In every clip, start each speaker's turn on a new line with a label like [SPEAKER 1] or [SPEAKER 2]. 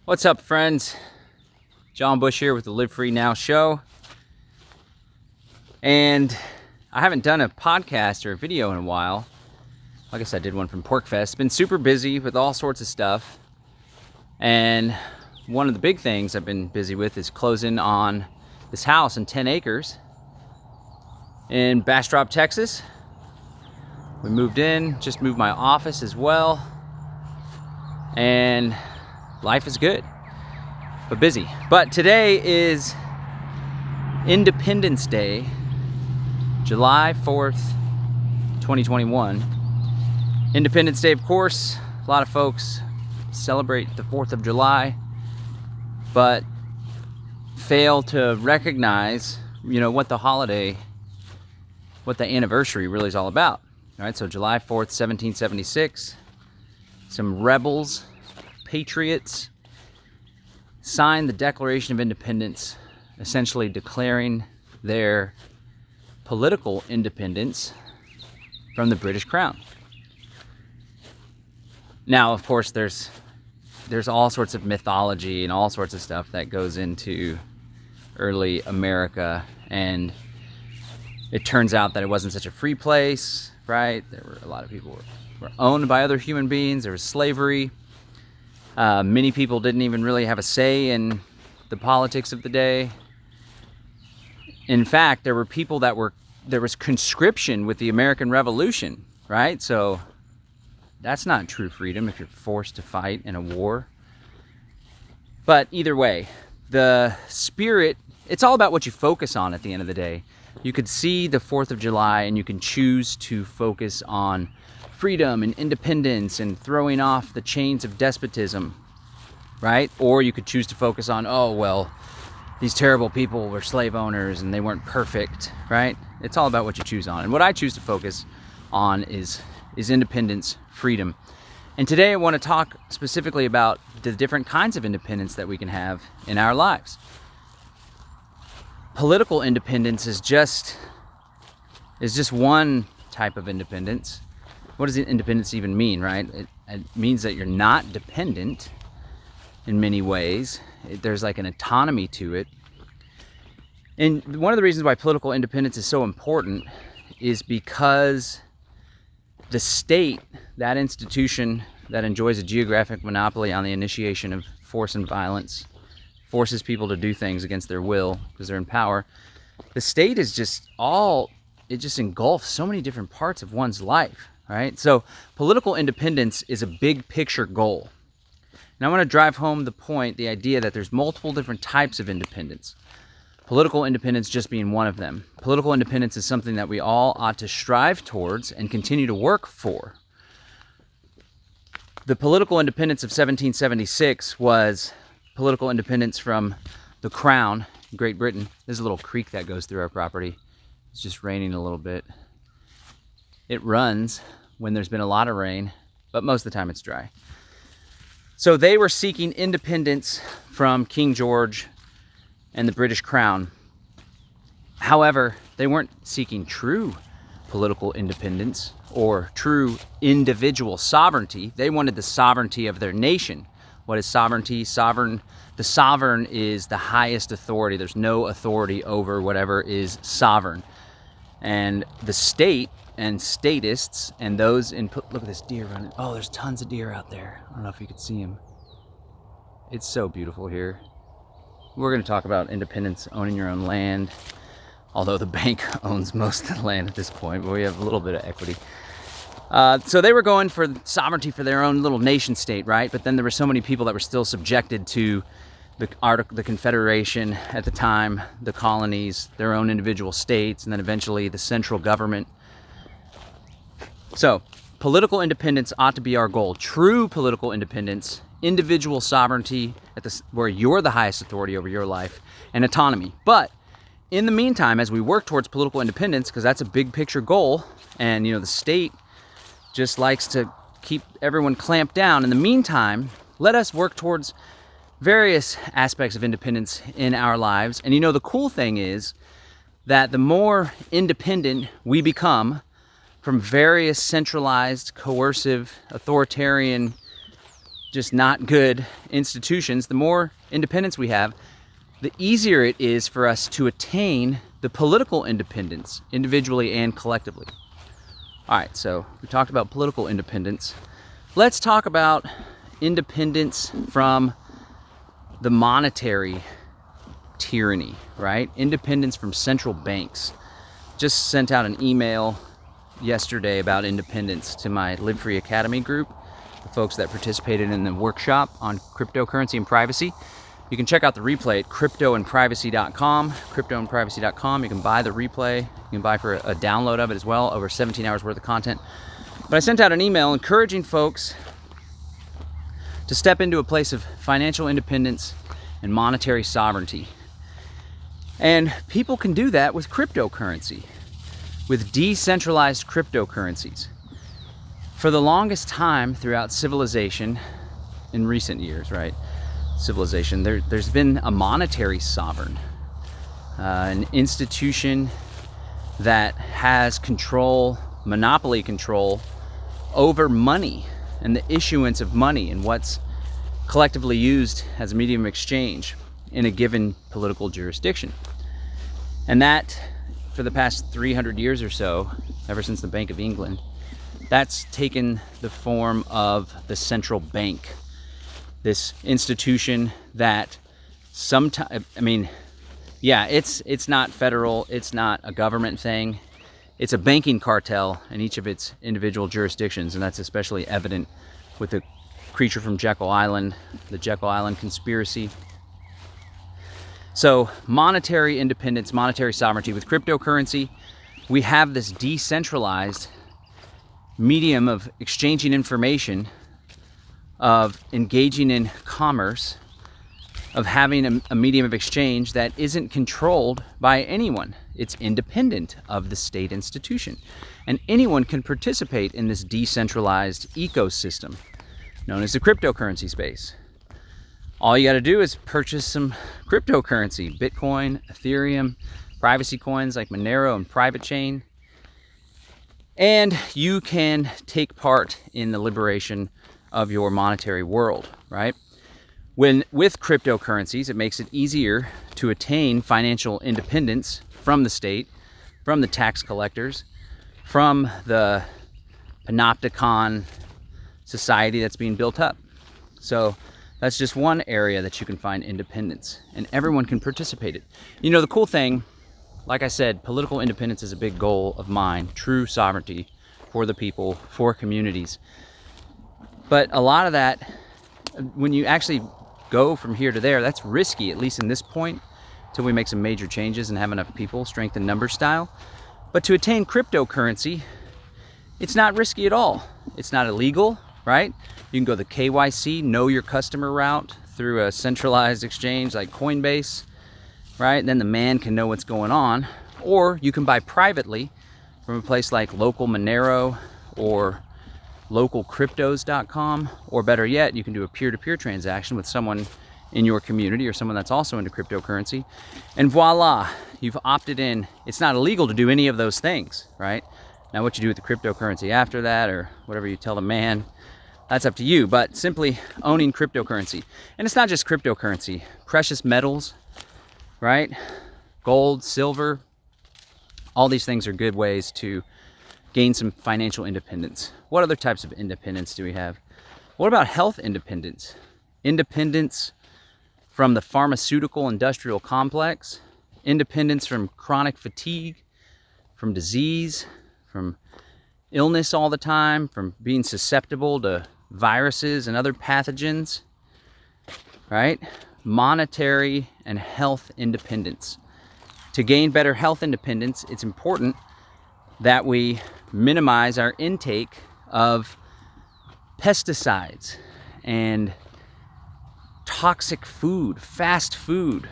[SPEAKER 1] What's up, friends? John Bush here with the Live Free Now show. And I haven't done a podcast or a video in a while. I guess I did one from PorkFest. Been super busy with all sorts of stuff. And one of the big things I've been busy with is closing on this house in 10 acres in Bastrop, Texas. We moved in, just moved my office as well. And life is good, but busy. But today is Independence Day, July 4th, 2021. Independence Day, of course, a lot of folks celebrate the 4th of July, but fail to recognize, what the holiday, what the anniversary really is all about. All right, so July 4th, 1776, some rebels, patriots, signed the Declaration of Independence, essentially declaring their political independence from the British Crown. Now, of course, there's all sorts of mythology and all sorts of stuff that goes into early America, and it turns out that it wasn't such a free place, right? There were a lot of people were owned by other human beings. There was slavery. Many people didn't even really have a say in the politics of the day. In fact, there were people there was conscription with the American Revolution, right? So that's not true freedom if you're forced to fight in a war. But either way, the spirit, it's all about what you focus on at the end of the day. You could see the 4th of July and you can choose to focus on freedom and independence and throwing off the chains of despotism, right? Or you could choose to focus on, oh, well, these terrible people were slave owners and they weren't perfect, right? It's all about what you choose on. And what I choose to focus on is independence, freedom. And today I want to talk specifically about the different kinds of independence that we can have in our lives. Political independence is just one type of independence. What does independence even mean, right? It means that you're not dependent in many ways. There's like an autonomy to it. And one of the reasons why political independence is so important is because the state, that institution that enjoys a geographic monopoly on the initiation of force and violence, forces people to do things against their will because they're in power. The state is it just engulfs so many different parts of one's life. Right? So political independence is a big picture goal. And I want to drive home the point, the idea that there's multiple different types of independence. Political independence just being one of them. Political independence is something that we all ought to strive towards and continue to work for. The political independence of 1776 was political independence from the Crown, Great Britain. There's a little creek that goes through our property. It's just raining a little bit. It runs when there's been a lot of rain, but most of the time it's dry. So they were seeking independence from King George and the British Crown. However, they weren't seeking true political independence or true individual sovereignty. They wanted the sovereignty of their nation. What is sovereignty? The sovereign is the highest authority. There's no authority over whatever is sovereign. And the state and statists and those look at this deer running. Oh, there's tons of deer out there. I don't know if you could see them. It's so beautiful here. We're going to talk about independence, owning your own land, although the bank owns most of the land at this point, but we have a little bit of equity. So they were going for sovereignty for their own little nation state, right? But then there were so many people that were still subjected to the Confederation at the time, the colonies, their own individual states, and then eventually the central government. So, political independence ought to be our goal. True political independence, individual sovereignty, where you're the highest authority over your life, and autonomy. But in the meantime, as we work towards political independence, because that's a big picture goal, and the state just likes to keep everyone clamped down. In the meantime, let us work towards various aspects of independence in our lives. And the cool thing is that the more independent we become from various centralized, coercive, authoritarian just not good institutions, the more independence we have, the easier it is for us to attain the political independence, individually and collectively. All right, so we talked about political independence. Let's talk about independence from the monetary tyranny, right? Independence from central banks. Just sent out an email yesterday about independence to my Live Free Academy group, the folks that participated in the workshop on cryptocurrency and privacy. You can check out the replay at cryptoandprivacy.com. Cryptoandprivacy.com. You can buy the replay. You can buy for a download of it as well, over 17 hours worth of content. But I sent out an email encouraging folks to step into a place of financial independence and monetary sovereignty. And people can do that with cryptocurrency, with decentralized cryptocurrencies. For the longest time throughout civilization, in recent years, right? Civilization, there's been a monetary sovereign, an institution that has control, monopoly control over money and the issuance of money and what's collectively used as a medium of exchange in a given political jurisdiction. And that, for the past 300 years or so, ever since the Bank of England, that's taken the form of the central bank. This institution that sometimes, it's not federal, it's not a government thing, it's a banking cartel in each of its individual jurisdictions, and that's especially evident with the creature from Jekyll Island, the Jekyll Island conspiracy. So monetary independence, monetary sovereignty. With cryptocurrency, we have this decentralized medium of exchanging information, of engaging in commerce, of having a medium of exchange that isn't controlled by anyone. It's independent of the state institution. And anyone can participate in this decentralized ecosystem known as the cryptocurrency space. All you got to do is purchase some cryptocurrency, Bitcoin, Ethereum, privacy coins like Monero and Private Chain, and you can take part in the liberation of your monetary world, right? With cryptocurrencies, it makes it easier to attain financial independence from the state, from the tax collectors, from the panopticon society that's being built up. So that's just one area that you can find independence, and everyone can participate in it. You know, the cool thing, like I said, political independence is a big goal of mine, true sovereignty for the people, for communities. But a lot of that, when you actually go from here to there, that's risky, at least in this point, until we make some major changes and have enough people, strength in numbers style. But to attain cryptocurrency, it's not risky at all. It's not illegal, right? You can go the KYC, know your customer route, through a centralized exchange like Coinbase, right? And then the man can know what's going on. Or you can buy privately from a place like local Monero or localcryptos.com, or better yet, you can do a peer-to-peer transaction with someone in your community or someone that's also into cryptocurrency, and voila, you've opted in. It's not illegal to do any of those things, right? Now what you do with the cryptocurrency after that, or whatever you tell the man, that's up to you. But simply owning cryptocurrency, and it's not just cryptocurrency, precious metals, right? Gold, silver, all these things are good ways to gain some financial independence. What other types of independence do we have? What about health independence? Independence from the pharmaceutical industrial complex, independence from chronic fatigue, from disease, from illness all the time, from being susceptible to viruses and other pathogens, right? Monetary and health independence. To gain better health independence, it's important that we minimize our intake of pesticides and toxic food, fast food.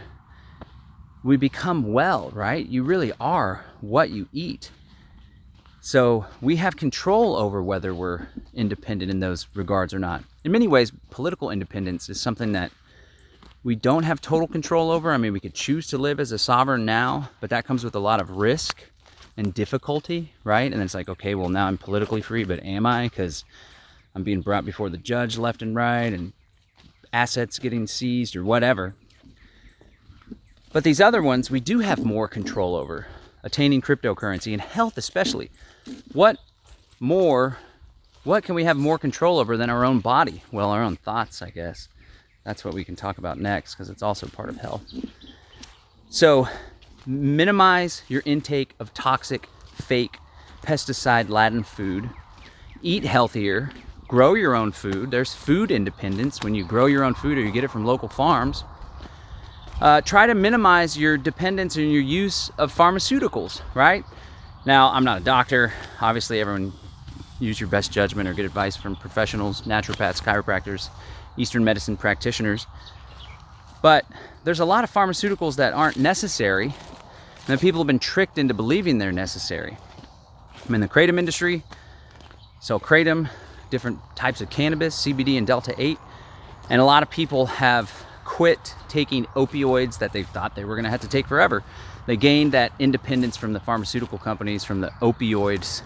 [SPEAKER 1] We become well, right? You really are what you eat. So we have control over whether we're independent in those regards or not. In many ways, political independence is something that we don't have total control over. I mean, we could choose to live as a sovereign now, but that comes with a lot of risk and difficulty, right? And it's like, okay, well, now I'm politically free, but am I? Because I'm being brought before the judge left and right, and assets getting seized or whatever. But these other ones, we do have more control over. Attaining cryptocurrency and health especially. What can we have more control over than our own body? Well, our own thoughts, I guess. That's what we can talk about next, because it's also part of health. So minimize your intake of toxic, fake, pesticide-laden food. Eat healthier. Grow your own food. There's food independence when you grow your own food or you get it from local farms. Try to minimize your dependence and your use of pharmaceuticals, right? Now, I'm not a doctor. Obviously, everyone use your best judgment or get advice from professionals, naturopaths, chiropractors, Eastern medicine practitioners. But there's a lot of pharmaceuticals that aren't necessary, and that people have been tricked into believing they're necessary. I'm in the kratom industry, sell kratom, different types of cannabis, CBD and Delta-8, and a lot of people have quit taking opioids that they thought they were going to have to take forever. They gained that independence from the pharmaceutical companies, from the opioids,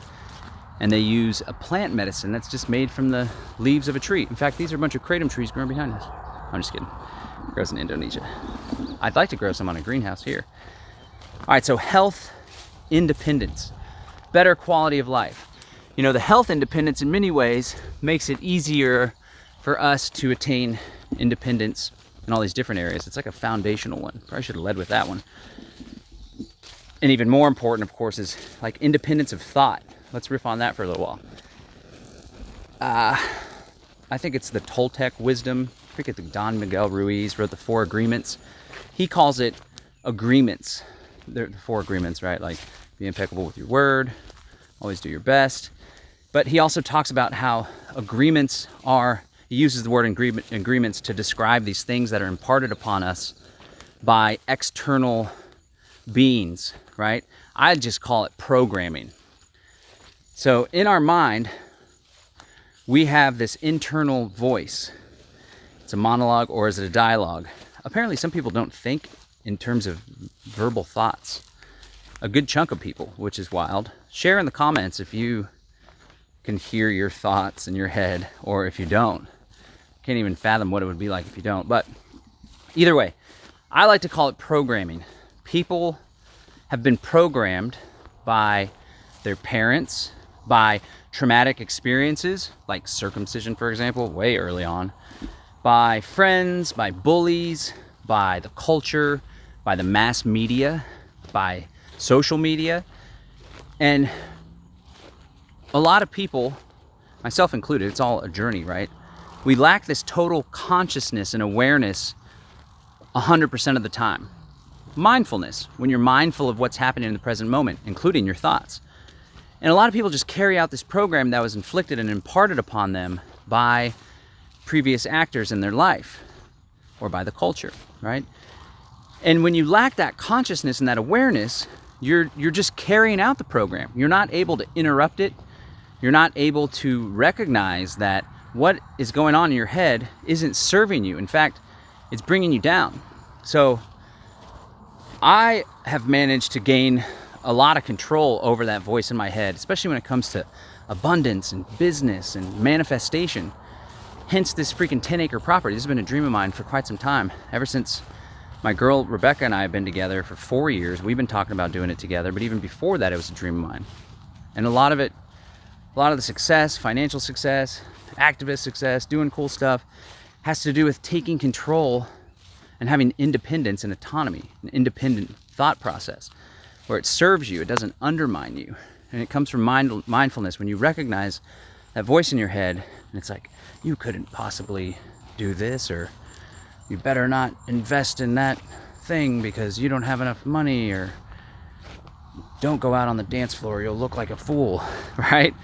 [SPEAKER 1] and they use a plant medicine that's just made from the leaves of a tree. In fact, these are a bunch of kratom trees growing behind us. I'm just kidding. It grows in Indonesia. I'd like to grow some on a greenhouse here. All right, so health independence, better quality of life. You know, the health independence in many ways makes it easier for us to attain independence in all these different areas. It's like a foundational one. Probably should have led with that one. And even more important, of course, is like independence of thought. Let's riff on that for a little while. I think it's the Toltec wisdom. I think Don Miguel Ruiz wrote the 4 agreements. He calls it agreements. They're the 4 agreements, right? Like be impeccable with your word, always do your best. But he also talks about how agreements are, he uses the word agreements to describe these things that are imparted upon us by external beings, right? I just call it programming. So in our mind, we have this internal voice. It's a monologue, or is it a dialogue? Apparently some people don't think in terms of verbal thoughts. A good chunk of people, which is wild. Share in the comments if you can hear your thoughts in your head, or if you don't. Can't even fathom what it would be like if you don't. But either way, I like to call it programming. People have been programmed by their parents, by traumatic experiences, like circumcision, for example, way early on, by friends, by bullies, by the culture, by the mass media, by social media. And a lot of people, myself included, it's all a journey, right? We lack this total consciousness and awareness 100% of the time. Mindfulness, when you're mindful of what's happening in the present moment, including your thoughts. And a lot of people just carry out this program that was inflicted and imparted upon them by previous actors in their life, or by the culture, right? And when you lack that consciousness and that awareness, you're just carrying out the program. You're not able to interrupt it. You're not able to recognize that what is going on in your head isn't serving you. In fact, it's bringing you down. So I have managed to gain a lot of control over that voice in my head, especially when it comes to abundance and business and manifestation. Hence this freaking 10-acre property. This has been a dream of mine for quite some time. Ever since my girl Rebecca and I have been together for 4 years. We've been talking about doing it together, but even before that, it was a dream of mine. And a lot of the success, financial success, activist success, doing cool stuff, has to do with taking control and having independence and autonomy, an independent thought process where it serves you, it doesn't undermine you. And it comes from mindfulness, when you recognize that voice in your head, and it's like, you couldn't possibly do this, or you better not invest in that thing because you don't have enough money, or don't go out on the dance floor, you'll look like a fool, right?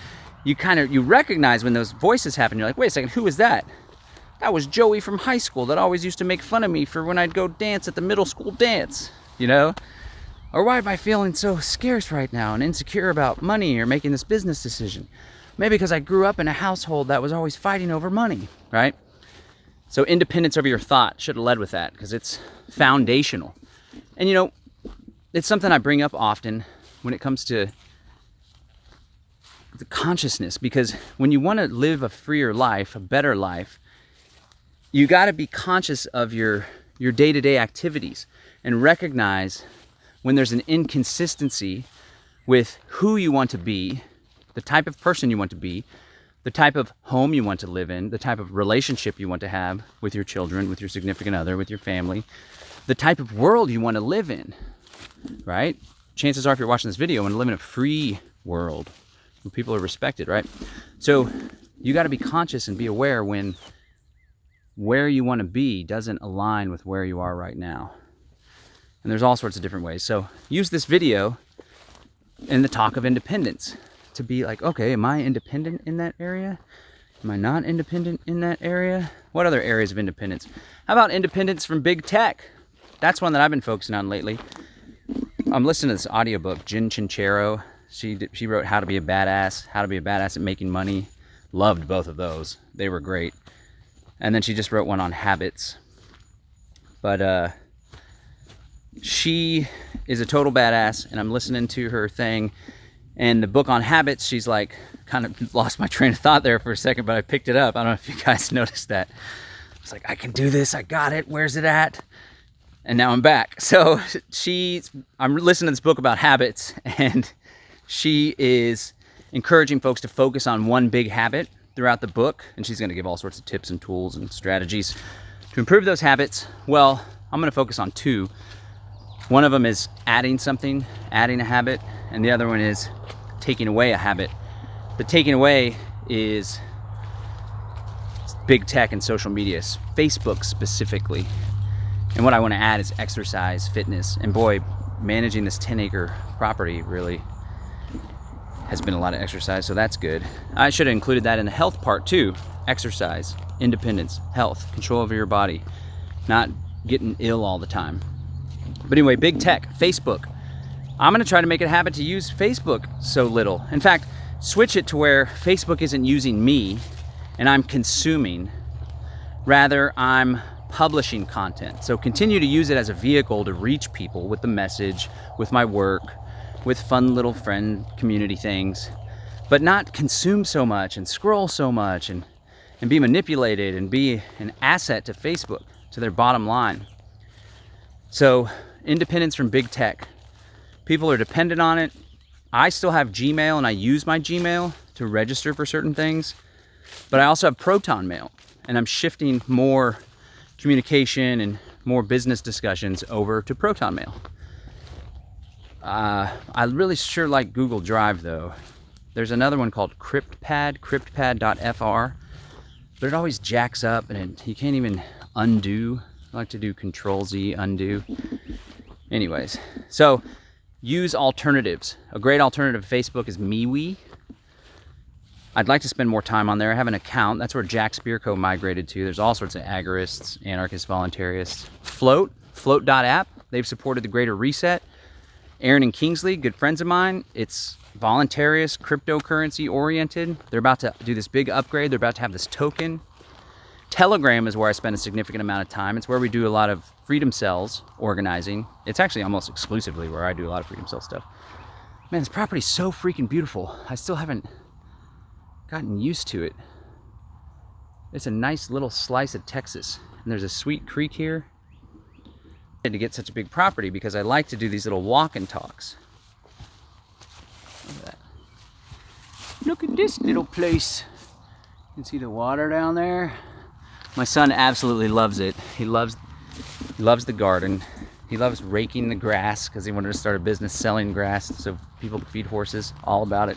[SPEAKER 1] You recognize when those voices happen, you're like, wait a second, who is that? That was Joey from high school that always used to make fun of me for when I'd go dance at the middle school dance, you know? Or why am I feeling so scarce right now and insecure about money or making this business decision? Maybe because I grew up in a household that was always fighting over money, right? So independence over your thought, should have led with that, because it's foundational. And you know, it's something I bring up often when it comes to the consciousness, because when you want to live a freer life, a better life, you got to be conscious of your day-to-day activities and recognize when there's an inconsistency with who you want to be, the type of person you want to be, the type of home you want to live in, the type of relationship you want to have with your children, with your significant other, with your family, the type of world you want to live in, right? Chances are, if you're watching this video, you want to live in a free world where people are respected, right? So you got to be conscious and be aware when where you want to be doesn't align with where you are right now. And there's all sorts of different ways. So use this video in the talk of independence to be like, okay, am I independent in that area? Am I not independent in that area? What other areas of independence? How about independence from big tech? That's one that I've been focusing on lately. I'm listening to this audiobook, Jen Sincero. She wrote How to Be a Badass at Making Money. Loved both of those. They were great. And then she just wrote one on habits. But she is a total badass, and I'm listening to her thing. And the book on habits, she's like, kind of lost my train of thought there for a second, but I picked it up. I don't know if you guys noticed that. I was like, I can do this. I got it. Where's it at? And now I'm back. So I'm listening to this book about habits, and she is encouraging folks to focus on one big habit throughout the book. And she's going to give all sorts of tips and tools and strategies to improve those habits. Well, I'm going to focus on two. One of them is adding a habit, and the other one is taking away a habit. The taking away is big tech and social media, Facebook specifically. And what I want to add is exercise, fitness. And boy, managing this 10-acre property really has been a lot of exercise, so that's good. I should have included that in the health part too. Exercise, independence, health, control over your body, not getting ill all the time. But anyway, big tech, Facebook. I'm going to try to make it a habit to use Facebook so little. In fact, switch it to where Facebook isn't using me and I'm consuming. Rather, I'm publishing content. So continue to use it as a vehicle to reach people with the message, with my work, with fun little friend community things, but not consume so much and scroll so much and be manipulated and be an asset to Facebook, to their bottom line. So independence from big tech. People are dependent on it. I still have Gmail, and I use my Gmail to register for certain things, but I also have Proton Mail, and I'm shifting more communication and more business discussions over to Proton Mail. I really sure like Google Drive though. There's another one called cryptpad.fr, but it always jacks up and you can't even undo. I like to do Control-Z, undo. Anyways, so use alternatives. A great alternative to Facebook is MeWe. I'd like to spend more time on there. I have an account. That's where Jack Spirko migrated to. There's all sorts of agorists, anarchists, voluntarists. Float.app. They've supported the Greater Reset. Aaron and Kingsley, good friends of mine. It's voluntarist, cryptocurrency oriented. They're about to do this big upgrade. They're about to have this token. Telegram is where I spend a significant amount of time. It's where we do a lot of Freedom Cells organizing. It's actually almost exclusively where I do a lot of Freedom Cell stuff. Man, this property's so freaking beautiful. I still haven't gotten used to it. It's a nice little slice of Texas. And there's a sweet creek here. I had to get such a big property because I like to do these little walk and talks. Look at that. Look at this little place. You can see the water down there. My son absolutely loves it. He loves the garden. He loves raking the grass because he wanted to start a business selling grass so people could feed horses. All about it.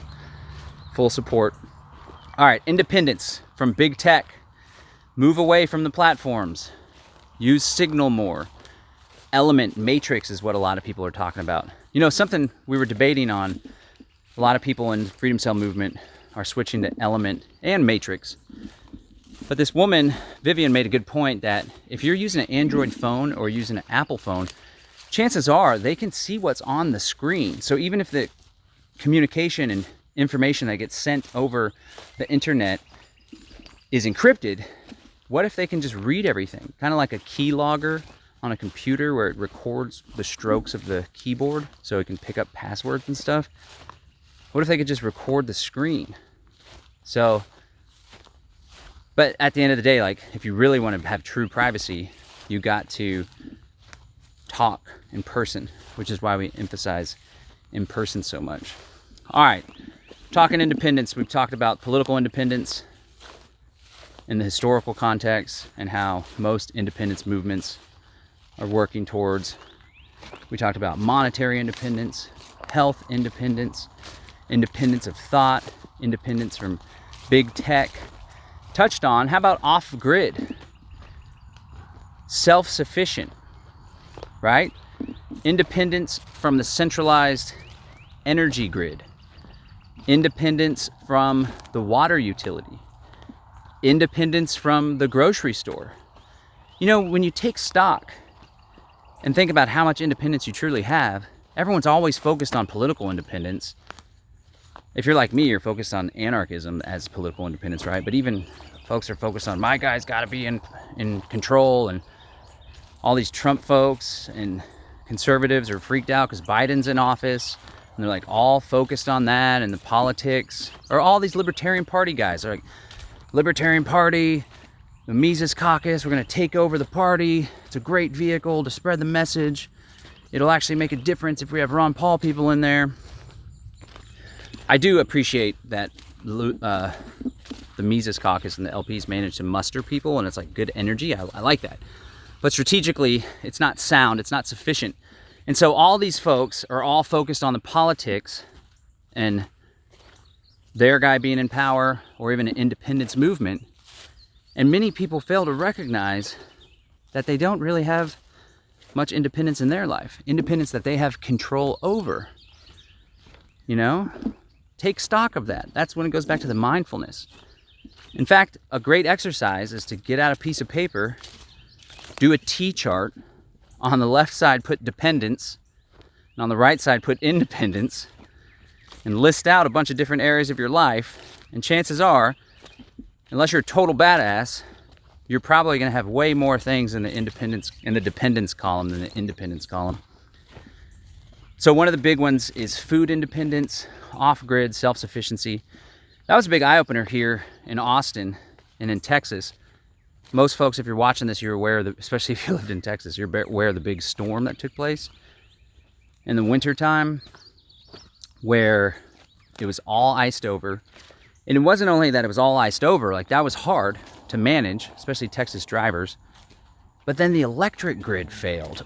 [SPEAKER 1] Full support. All right, independence from big tech. Move away from the platforms. Use Signal more. Element, Matrix is what a lot of people are talking about. You know, something we were debating on, a lot of people in the Freedom Cell movement are switching to Element and Matrix. But this woman, Vivian, made a good point that if you're using an Android phone or using an Apple phone, chances are they can see what's on the screen. So even if the communication and information that gets sent over the internet is encrypted, what if they can just read everything? Kind of like a keylogger on a computer where it records the strokes of the keyboard so it can pick up passwords and stuff. What if they could just record the screen? So, but at the end of the day, like, if you really want to have true privacy, you got to talk in person, which is why we emphasize in person so much. All right, talking independence, we've talked about political independence in the historical context and how most independence movements are working towards. We talked about monetary independence, health independence, independence of thought, independence from big tech. Touched on, how about off-grid? Self-sufficient, right? Independence from the centralized energy grid. Independence from the water utility. Independence from the grocery store. You know, when you take stock and think about how much independence you truly have, everyone's always focused on political independence. If you're like me, you're focused on anarchism as political independence, right? But even folks are focused on, my guy's got to be in control, and all these Trump folks and conservatives are freaked out because Biden's in office, and they're like all focused on that and the politics. Or all these Libertarian Party guys are like, Libertarian Party, the Mises Caucus, we're going to take over the party. It's a great vehicle to spread the message. It'll actually make a difference if we have Ron Paul people in there. I do appreciate that the Mises Caucus and the LPs managed to muster people, and it's like good energy. I like that. But strategically, it's not sound, it's not sufficient. And so all these folks are all focused on the politics and their guy being in power, or even an independence movement. And many people fail to recognize that they don't really have much independence in their life. Independence that they have control over. You know? Take stock of that. That's when it goes back to the mindfulness. In fact, a great exercise is to get out a piece of paper, do a T-chart. On the left side, put dependence, and on the right side, put independence, and list out a bunch of different areas of your life. And chances are, unless you're a total badass, you're probably going to have way more things in the dependence column than the independence column. So one of the big ones is food independence, off-grid, self-sufficiency. That was a big eye-opener here in Austin and in Texas. Most folks, if you're watching this, you're aware of especially if you lived in Texas, you're aware of the big storm that took place in the wintertime, where it was all iced over. And it wasn't only that it was all iced over, like that was hard to manage, especially Texas drivers, but then the electric grid failed.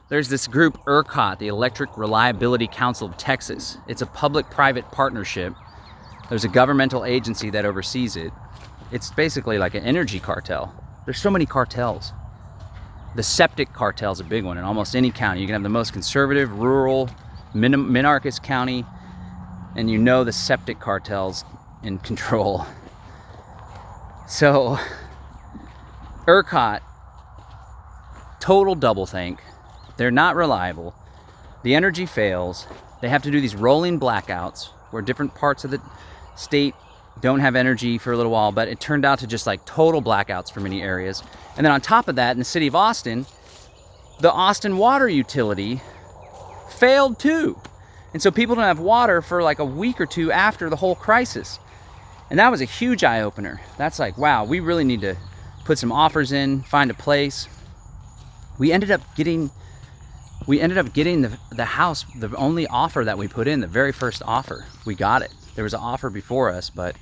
[SPEAKER 1] There's this group, ERCOT, the Electric Reliability Council of Texas. It's a public-private partnership. There's a governmental agency that oversees it. It's basically like an energy cartel. There's so many cartels. The septic cartel is a big one in almost any county. You can have the most conservative, rural, minarchist county, and you know the septic cartel's in control. So, ERCOT, total doublethink. They're not reliable. The energy fails. They have to do these rolling blackouts where different parts of the state don't have energy for a little while, but it turned out to just like total blackouts for many areas. And then on top of that, in the city of Austin, the Austin water utility failed too. And so people don't have water for like a week or two after the whole crisis. And that was a huge eye-opener. That's like, wow, we really need to put some offers in, find a place. We ended up getting the house, the only offer that we put in, the very first offer, we got it. There was an offer before us, but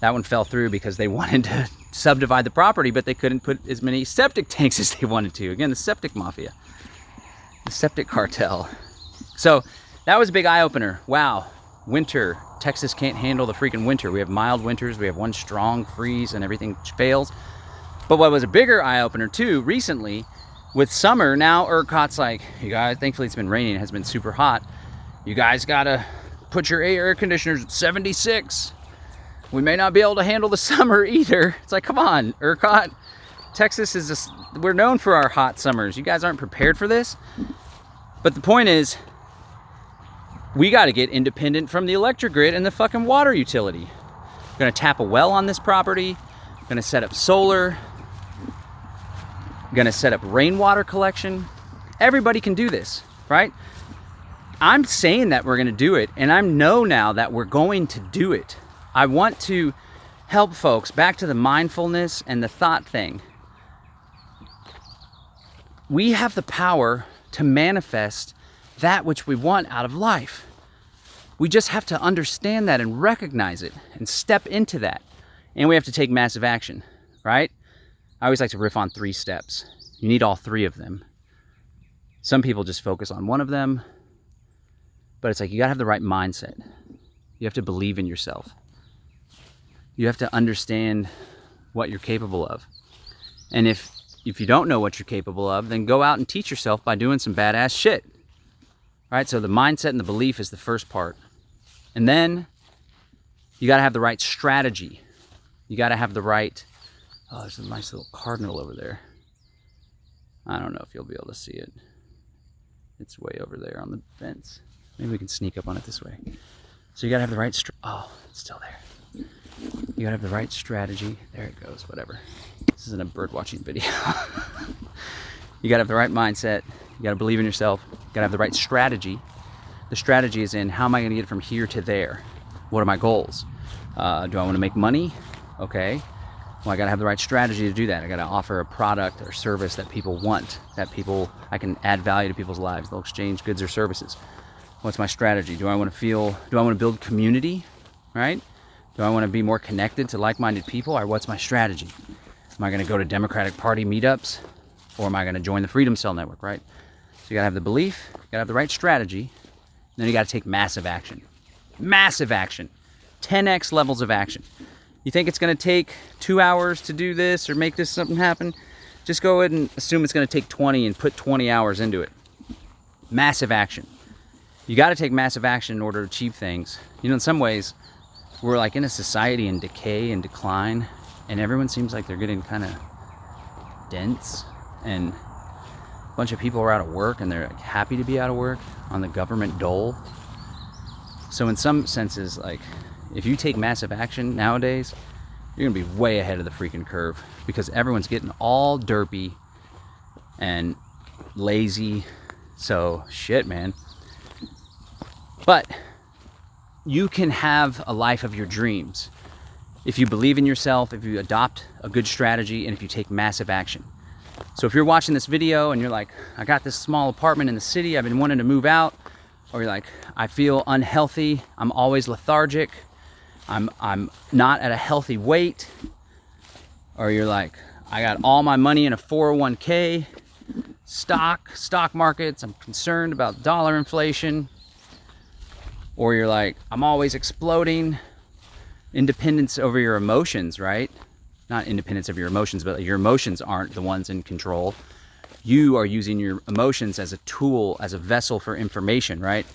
[SPEAKER 1] that one fell through because they wanted to subdivide the property, but they couldn't put as many septic tanks as they wanted to. Again, the septic mafia, the septic cartel. So that was a big eye-opener. Wow, winter. Texas can't handle the freaking winter. We have mild winters, we have one strong freeze, and everything fails. But what was a bigger eye-opener too, recently, with summer, now ERCOT's like, you guys, thankfully it's been raining, it has been super hot. You guys gotta put your air conditioners at 76. We may not be able to handle the summer either. It's like, come on, ERCOT. Texas is just, we're known for our hot summers. You guys aren't prepared for this. But the point is, we gotta get independent from the electric grid and the fucking water utility. We're gonna tap a well on this property, gonna set up solar, gonna set up rainwater collection. Everybody can do this, right? I'm saying that we're going to do it, and I know now that we're going to do it. I want to help folks back to the mindfulness and the thought thing. We have the power to manifest that which we want out of life. We just have to understand that and recognize it and step into that. And we have to take massive action, right? I always like to riff on 3 steps. You need all 3 of them. Some people just focus on one of them, but it's like you gotta have the right mindset. You have to believe in yourself. You have to understand what you're capable of. And if you don't know what you're capable of, then go out and teach yourself by doing some badass shit. Right? So the mindset and the belief is the first part. And then you got to have the right strategy. You got to have the right... Oh, there's a nice little cardinal over there. I don't know if you'll be able to see it. It's way over there on the fence. Maybe we can sneak up on it this way. So you got to have the right... Oh, it's still there. You got to have the right strategy. There it goes, whatever. This isn't a bird watching video. You got to have the right mindset. You got to believe in yourself. You got to have the right strategy. The strategy is in, how am I going to get from here to there? What are my goals? Do I want to make money? Okay. Well, I got to have the right strategy to do that. I got to offer a product or service that people want, that I can add value to people's lives. They'll exchange goods or services. What's my strategy? Do I want to build community, right? Do I want to be more connected to like-minded people, or what's my strategy? Am I going to go to Democratic Party meetups, or am I going to join the Freedom Cell Network, right? So you got to have the belief, you got to have the right strategy, and then you got to take massive action. Massive action. 10x levels of action. You think it's going to take 2 hours to do this or make this something happen? Just go ahead and assume it's going to take 20 and put 20 hours into it. Massive action. You got to take massive action in order to achieve things. You know, in some ways, we're like in a society in decay and decline, and everyone seems like they're getting kind of dense, and a bunch of people are out of work and they're like happy to be out of work on the government dole. So in some senses, like, if you take massive action nowadays, you're gonna be way ahead of the freaking curve, because everyone's getting all derpy and lazy. So shit, man. But you can have a life of your dreams if you believe in yourself, if you adopt a good strategy, and if you take massive action. So if you're watching this video and you're like, I got this small apartment in the city, I've been wanting to move out, or you're like, I feel unhealthy, I'm always lethargic, I'm not at a healthy weight, or you're like, I got all my money in a 401k, stock markets, I'm concerned about dollar inflation, or you're like, I'm always exploding. Independence over your emotions, right? Not independence of your emotions, but your emotions aren't the ones in control. You are using your emotions as a tool, as a vessel for information, right?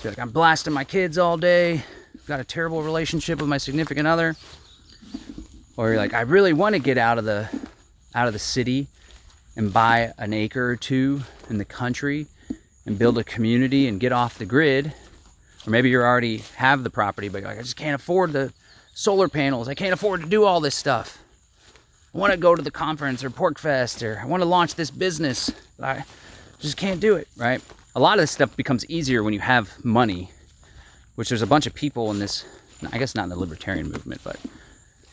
[SPEAKER 1] You're like, I'm blasting my kids all day, got a terrible relationship with my significant other. Or you're like, I really want to get out of the city and buy an acre or 2 in the country and build a community and get off the grid. Or maybe you already have the property, but you're like, I just can't afford the solar panels. I can't afford to do all this stuff. I want to go to the conference or Pork Fest, or I want to launch this business, but I just can't do it, right? A lot of this stuff becomes easier when you have money, which there's a bunch of people in this, I guess not in the libertarian movement, but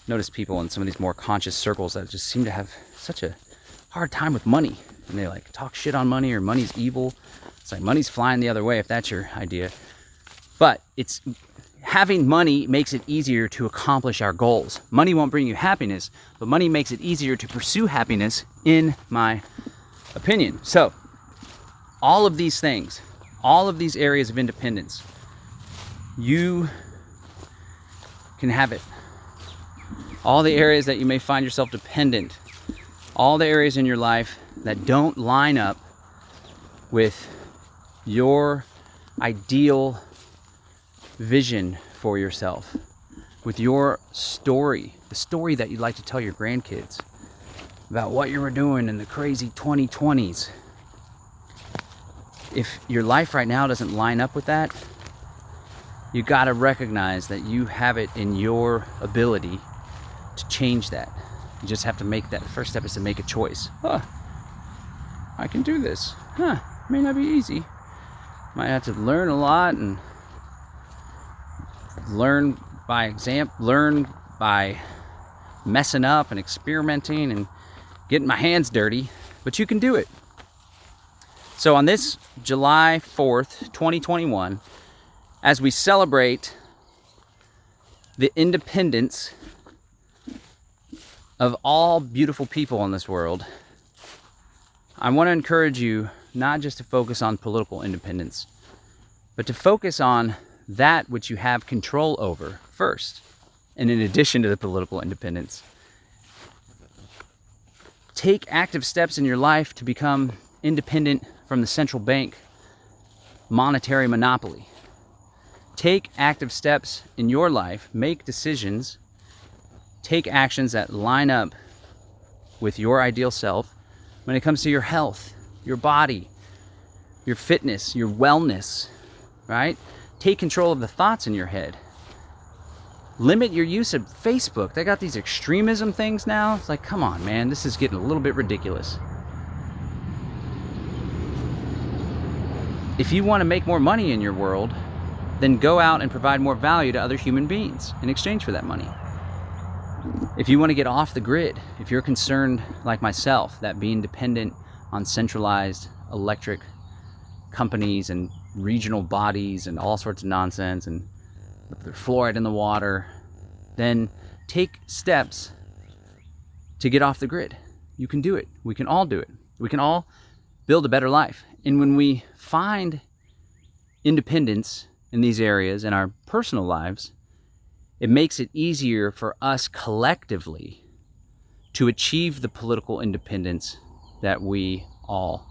[SPEAKER 1] notice people in some of these more conscious circles that just seem to have such a hard time with money. And they like talk shit on money, or money's evil. It's like money's flying the other way if that's your idea. But it's having money makes it easier to accomplish our goals. Money won't bring you happiness, but money makes it easier to pursue happiness, in my opinion. So all of these things, all of these areas of independence, you can have it. All the areas that you may find yourself dependent, all the areas in your life that don't line up with your ideal vision for yourself, with your story, the story that you'd like to tell your grandkids about what you were doing in the crazy 2020s. If your life right now doesn't line up with that, you got to recognize that you have it in your ability to change that. You just have to make that. First step is to make a choice. I can do this. May not be easy. Might have to learn a lot and learn by example, learn by messing up and experimenting and getting my hands dirty, but you can do it. So on this July 4th, 2021, as we celebrate the independence of all beautiful people in this world, I want to encourage you not just to focus on political independence, but to focus on that which you have control over first. And in addition to the political independence, take active steps in your life to become independent from the central bank monetary monopoly. Take active steps in your life, make decisions, take actions that line up with your ideal self when it comes to your health, your body, your fitness, your wellness, right? Take control of the thoughts in your head. Limit your use of Facebook. They got these extremism things now. It's like, come on, man, this is getting a little bit ridiculous. If you want to make more money in your world, then go out and provide more value to other human beings in exchange for that money. If you want to get off the grid, if you're concerned, like myself, that being dependent on centralized electric companies and regional bodies and all sorts of nonsense and the fluoride in the water, then take steps to get off the grid. You can do it. We can all do it. We can all build a better life. And when we find independence in these areas in our personal lives, it makes it easier for us collectively to achieve the political independence that we all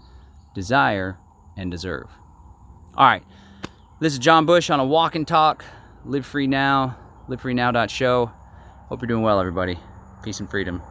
[SPEAKER 1] desire and deserve. All right, this is John Bush on a walk and talk. Live free now, livefreenow.show. Hope you're doing well, everybody. Peace and freedom.